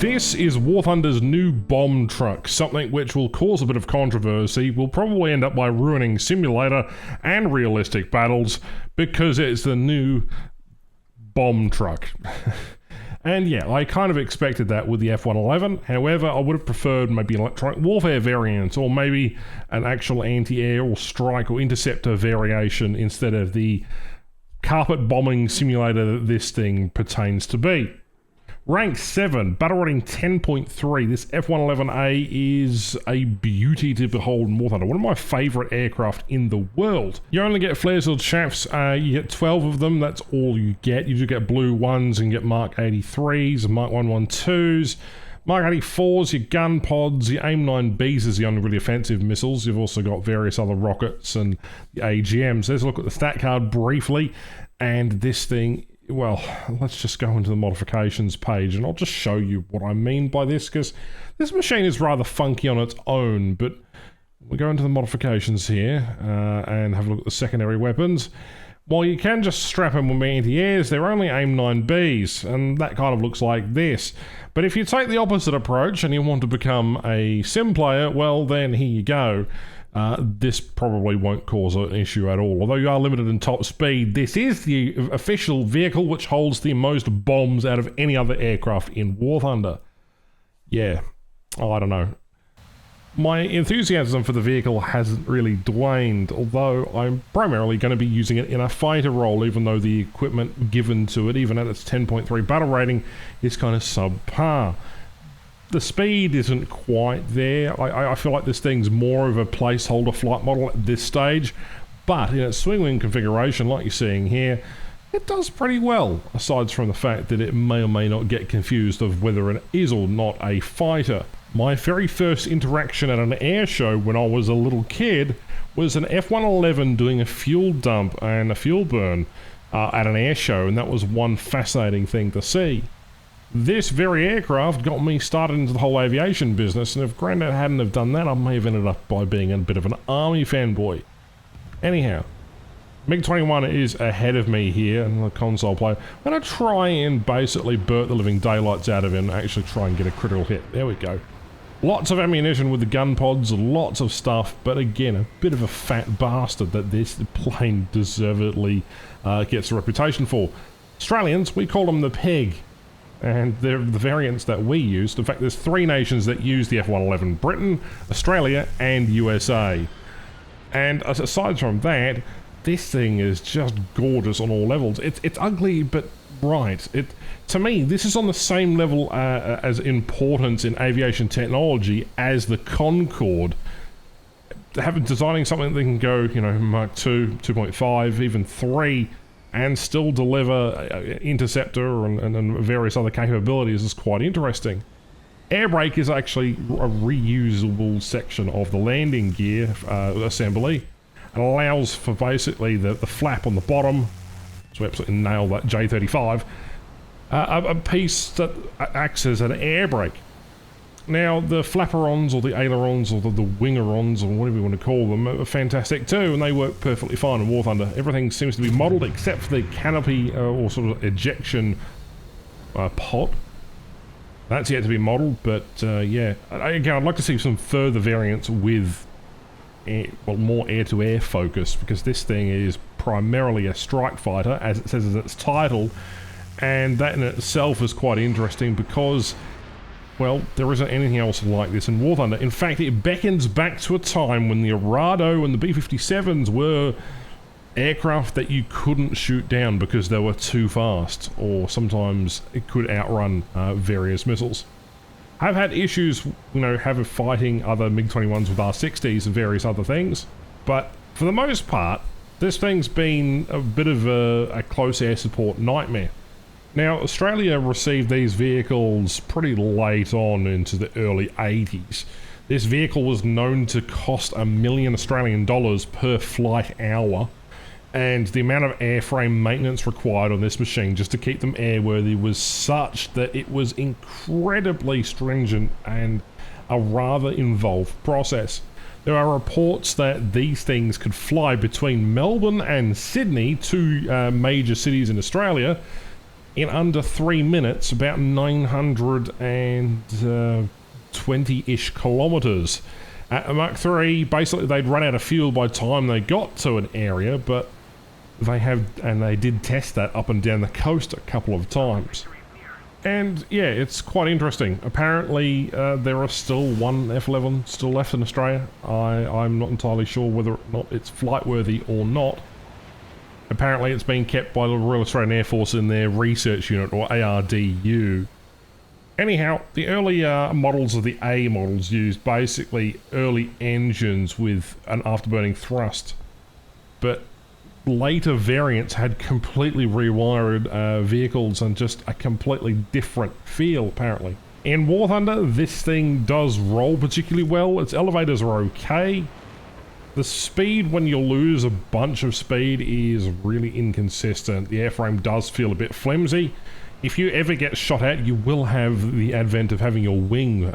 This is War Thunder's new bomb truck, something which will cause a bit of controversy, will probably end up by ruining simulator and realistic battles, because it's the new bomb truck. And yeah, I kind of expected that with the F-111, however, I would have preferred maybe an electronic warfare variant, or maybe an actual anti-air or strike or interceptor variation instead of the carpet bombing simulator that this thing pertains to be. Rank 7, battle rating 10.3. This F-111A is a beauty to behold in War Thunder. One of my favourite aircraft in the world. You only get flare-sealed shafts. You get 12 of them. That's all you get. You do get blue ones and get Mark 83s, Mark 112s, Mark 84s, your gun pods, your AIM-9Bs is the only really offensive missiles. You've also got various other rockets and the AGMs. Let's look at the stat card briefly. And this thing, well, let's just go into the modifications page and I'll just show you what I mean by this, because this machine is rather funky on its own, but we'll go into the modifications here and have a look at the secondary weapons. While you can just strap them with anti-airs, they're only AIM-9Bs, and that kind of looks like this. But if you take the opposite approach and you want to become a sim player, well then here you go. This probably won't cause an issue at all. Although you are limited in top speed, this is the official vehicle which holds the most bombs out of any other aircraft in War Thunder. Yeah, I don't know. My enthusiasm for the vehicle hasn't really waned, although I'm primarily going to be using it in a fighter role, even though the equipment given to it, even at its 10.3 battle rating, is kind of subpar. The speed isn't quite there. I feel like this thing's more of a placeholder flight model at this stage, but in its swing wing configuration, like you're seeing here, it does pretty well, aside from the fact that it may or may not get confused of whether it is or not a fighter. My very first interaction at an air show when I was a little kid was an F-111 doing a fuel dump and a fuel burn at an air show, and that was one fascinating thing to see. This very aircraft got me started into the whole aviation business, and if Grandad hadn't have done that, I may have ended up by being a bit of an army fanboy. Anyhow, MiG-21 is ahead of me here in the console play. I'm going to try and basically burnt the living daylights out of him and actually try and get a critical hit. There we go. Lots of ammunition with the gun pods, lots of stuff, but again, a bit of a fat bastard that this plane deservedly gets a reputation for. Australians, we call them the pig. And they're the variants that we used. In fact, there's 3 nations that use the F-111. Britain, Australia, and USA. And aside from that, this thing is just gorgeous on all levels. It's ugly, but right. To me, this is on the same level as importance in aviation technology as the Concorde. Designing something that can go, you know, Mark 2, 2.5, even 3, and still deliver interceptor and various other capabilities is quite interesting. Air brake is actually a reusable section of the landing gear assembly. It allows for basically the flap on the bottom, so we absolutely nailed that J35, a piece that acts as an air brake. Now, the flaperons, or the ailerons, or the wingerons, or whatever you want to call them, are fantastic too, and they work perfectly fine in War Thunder. Everything seems to be modelled except for the canopy or sort of ejection pod. That's yet to be modelled, but yeah. Again, I'd like to see some further variants with more air-to-air focus, because this thing is primarily a strike fighter, as it says in its title, and that in itself is quite interesting because, well, there isn't anything else like this in War Thunder. In fact, it beckons back to a time when the Arado and the B-57s were aircraft that you couldn't shoot down because they were too fast, or sometimes it could outrun various missiles. I've had issues, you know, fighting other MiG-21s with R-60s and various other things, but for the most part, this thing's been a bit of a close air support nightmare. Now, Australia received these vehicles pretty late on into the early 80s. This vehicle was known to cost $1 million Australian per flight hour, and the amount of airframe maintenance required on this machine just to keep them airworthy was such that it was incredibly stringent and a rather involved process. There are reports that these things could fly between Melbourne and Sydney, 2 major cities in Australia, in under 3 minutes, about 920-ish kilometers. At a Mach 3, basically they'd run out of fuel by the time they got to an area, but they did test that up and down the coast a couple of times. And yeah, it's quite interesting. Apparently there are still one F-11 still left in Australia. I'm not entirely sure whether or not it's flight worthy or not. Apparently it's being kept by the Royal Australian Air Force in their research unit, or ARDU. Anyhow, the earlier models of the A models used basically early engines with an afterburning thrust, but later variants had completely rewired vehicles and just a completely different feel, apparently. In War Thunder, this thing does roll particularly well. Its elevators are okay. The speed, when you lose a bunch of speed, is really inconsistent. The airframe does feel a bit flimsy. If you ever get shot at, you will have the advent of having your wing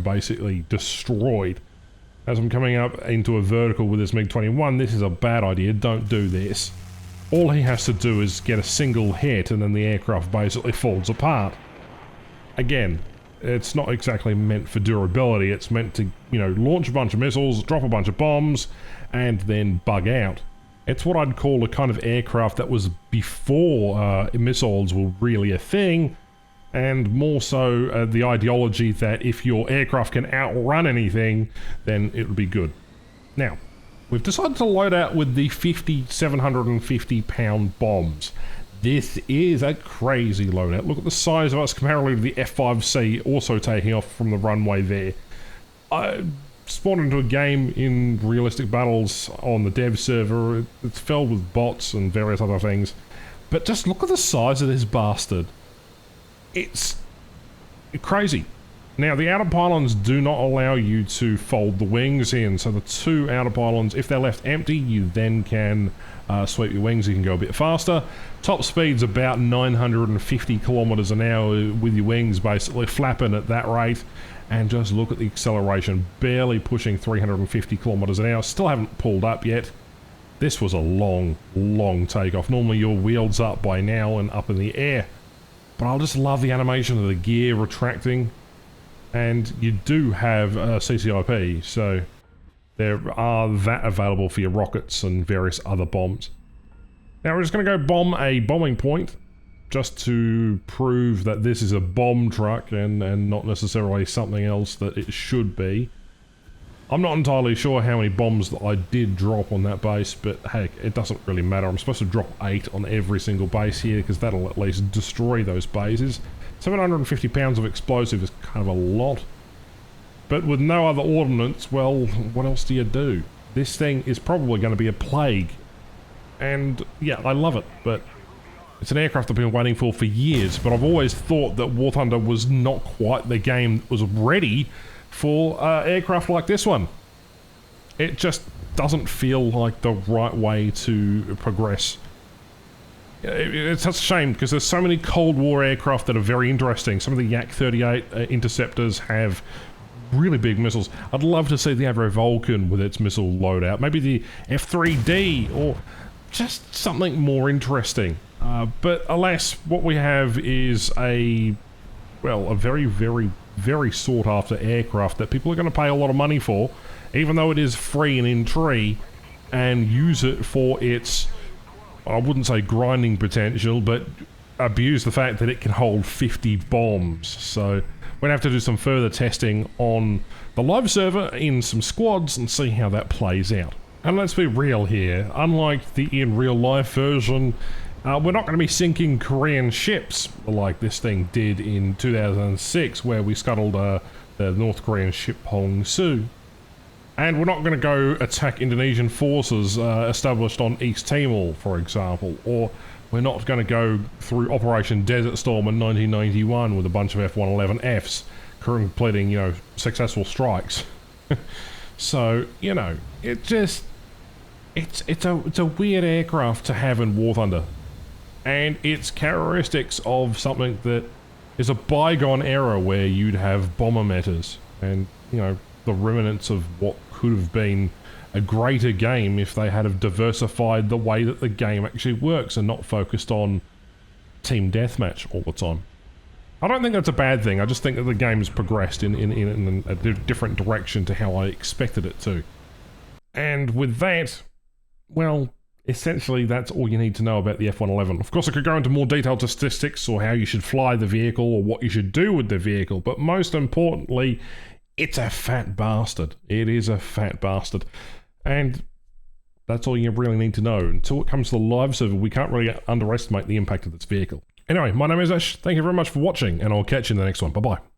basically destroyed. As I'm coming up into a vertical with this MiG-21, this is a bad idea. Don't do this. All he has to do is get a single hit and then the aircraft basically falls apart. Again, it's not exactly meant for durability. It's meant to, you know, launch a bunch of missiles, drop a bunch of bombs, and then bug out. It's what I'd call a kind of aircraft that was before missiles were really a thing, and more so the ideology that if your aircraft can outrun anything, then it would be good. Now, we've decided to load out with the 750-pound bombs. This is a crazy loadout. Look at the size of us comparatively to the F-5C also taking off from the runway there. I spawned into a game in realistic battles on the dev server. It's filled with bots and various other things. But just look at the size of this bastard. It's crazy. Now, the outer pylons do not allow you to fold the wings in, so the two outer pylons, if they're left empty, you then can sweep your wings. You can go a bit faster. Top speed's about 950 kilometers an hour with your wings basically flapping at that rate. And just look at the acceleration, barely pushing 350 kilometers an hour. Still haven't pulled up yet. This was a long, long takeoff. Normally your wheels up by now and up in the air. But I just love the animation of the gear retracting. And you do have CCIP, so there are that available for your rockets and various other bombs. Now we're just going to go bomb a bombing point, just to prove that this is a bomb truck and not necessarily something else that it should be. I'm not entirely sure how many bombs that I did drop on that base, but heck, it doesn't really matter. I'm supposed to drop 8 on every single base here, because that'll at least destroy those bases. 750 pounds of explosive is kind of a lot. But with no other ordnance, well, what else do you do? This thing is probably going to be a plague. And yeah, I love it, but it's an aircraft I've been waiting for years, but I've always thought that War Thunder was not quite the game that was ready for aircraft like this one. It just doesn't feel like the right way to progress. It's such a shame, because there's so many Cold War aircraft that are very interesting. Some of the Yak-38 interceptors have really big missiles. I'd love to see the Avro Vulcan with its missile loadout. Maybe the F-3D, or just something more interesting. But alas, what we have is a very, very, very sought after aircraft that people are going to pay a lot of money for, even though it is free and in tree, and use it for its, I wouldn't say grinding potential, but abuse the fact that it can hold 50 bombs. So we're going to have to do some further testing on the live server in some squads and see how that plays out. And let's be real here, unlike the in real life version, we're not going to be sinking Korean ships like this thing did in 2006, where we scuttled the North Korean ship Hong Su. And we're not going to go attack Indonesian forces established on East Timor, for example. Or we're not going to go through Operation Desert Storm in 1991 with a bunch of F-111Fs completing, you know, successful strikes. So, you know, it's a weird aircraft to have in War Thunder. And it's characteristics of something that is a bygone era where you'd have bomber metas and, you know, the remnants of what could have been a greater game if they had have diversified the way that the game actually works and not focused on team deathmatch all the time. I don't think that's a bad thing. I just think that the game's progressed in a different direction to how I expected it to. And with that, well, essentially that's all you need to know about the F-111. Of course, I could go into more detailed statistics or how you should fly the vehicle or what you should do with the vehicle, but most importantly, it's a fat bastard. It is a fat bastard. And that's all you really need to know. Until it comes to the live server, we can't really underestimate the impact of this vehicle. Anyway, my name is Ash. Thank you very much for watching, and I'll catch you in the next one. Bye-bye.